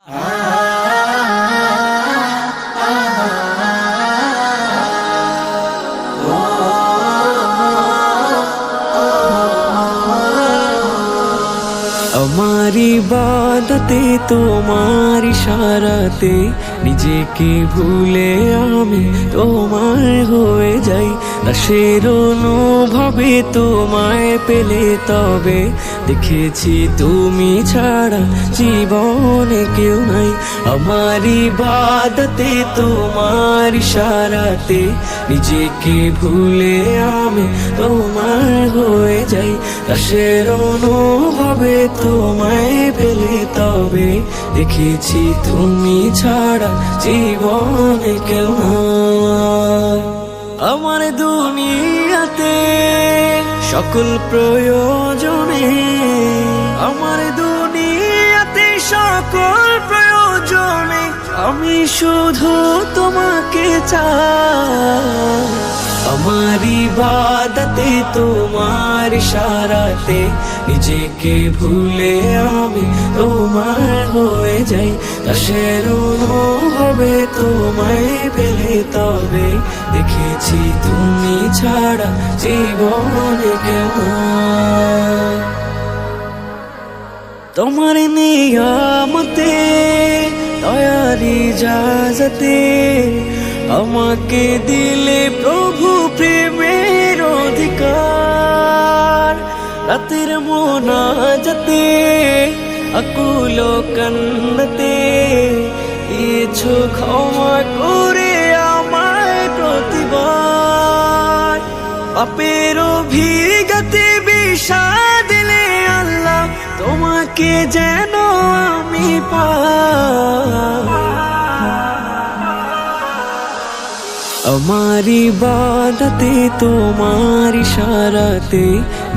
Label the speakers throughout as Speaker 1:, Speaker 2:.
Speaker 1: আমার ইবাদতে তোমার ইশারাতে নিজেকে ভুলে আমি তোমার হয়ে যাই। দাসের অনুভবে তোমায় পেলে তবে দেখেছি তুমি ছাড়া জীবনে কেউ নাই। আমার ইবাদতে তোমার ইশারাতে নিজেকে ভুলে আমি তোমার হয়ে যাই। দাসের অনুভবে তোমায় পেলে তবে দেখেছি তুমি ছাড়া জীবনে কেউ নাই। আমার দুনিয়াতে সকল প্রয়োজনে, আমার দুনিয়াতে সকল প্রয়োজনে আমি শুধু তোমাকে চাই। আমার ইবাদতে তোমার ইশারাতে নিজেকে ভুলে আমি তোমার হয়ে যাই। দাসের অনুভবে তোমায় পেলে তবে দেখেছি তুমি ছাড়া জীবনে কেউ নাই। তোমার নিয়ামতে দয়ার ইজাজতে আমাকে দিলে প্রভু প্রেমের অধিকার। রাতের মোনাজাতে আকুল কান্নাতে দিয়েছো ক্ষমা করে আমায় প্রতিবার। পাপের অভিজ্ঞতে বিষাদ দিলে আল্লাহ তোমাকে যেন আমি পাই। আমার ইবাদতে তোমার ইশারাতে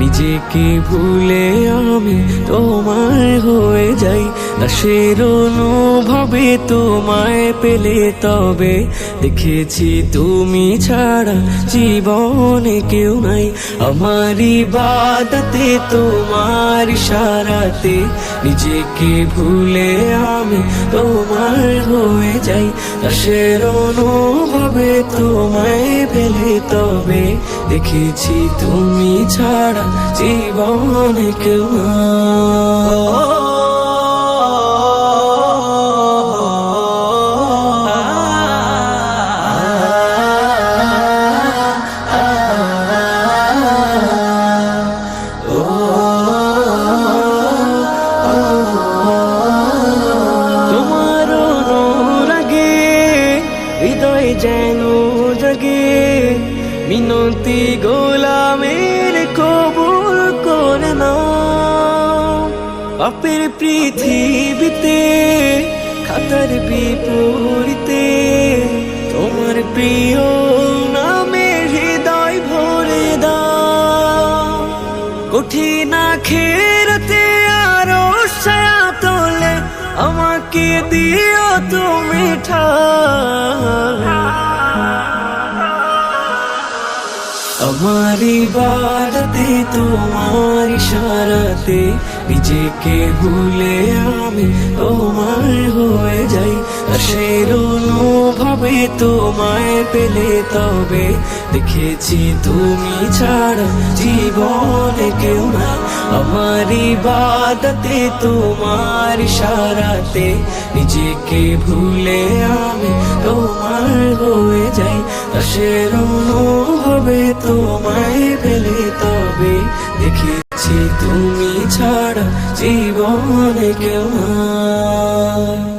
Speaker 1: নিজেকে ভুলে আমি তোমার হয়ে যাই। দাসের অনুভবে তোমায় পেলে তবে দেখেছি তুমি ছাড়া জীবনে কেউ নাই। আমার ইবাদতে তোমার ইশারাতে নিজেকে ভুলে আমি তোমার হয়ে যাই। দাসের অনুভবে তোমায় পেলে তবে দেখেছি তুমি ছাড়া জীবনে কেউ নাই। তোমার অনুরাগে হৃদয় যেন জাগে, মিনতি গোলামের কবুল করে নাও। পাপের পৃথিবীতে খাতার বিপরীতে তোমার প্রিয় নামের হৃদয় ভরে দাও। কঠিন আখিরাতে আরো ছায়া তোলে আমাকে দিও তুমি ঠাই। আমার ইবাদতে তোমার ইশারাতে নিজেকে ভুলে আমি তোমার হয়ে যাই। দাসের অনুভবে তোমায় পেলে তবে দেখেছি তুমি ছাড়া জীবনে কেউ নাই। আমার ইবাদতে তোমার ইশারাতে নিজেকে ভুলে আমি তোমার হয়ে যাই। দাসের অনুভবে তোমায় পেলে তবে দেখেছি তুমি ছাড়া জীবনে কেউ নাই।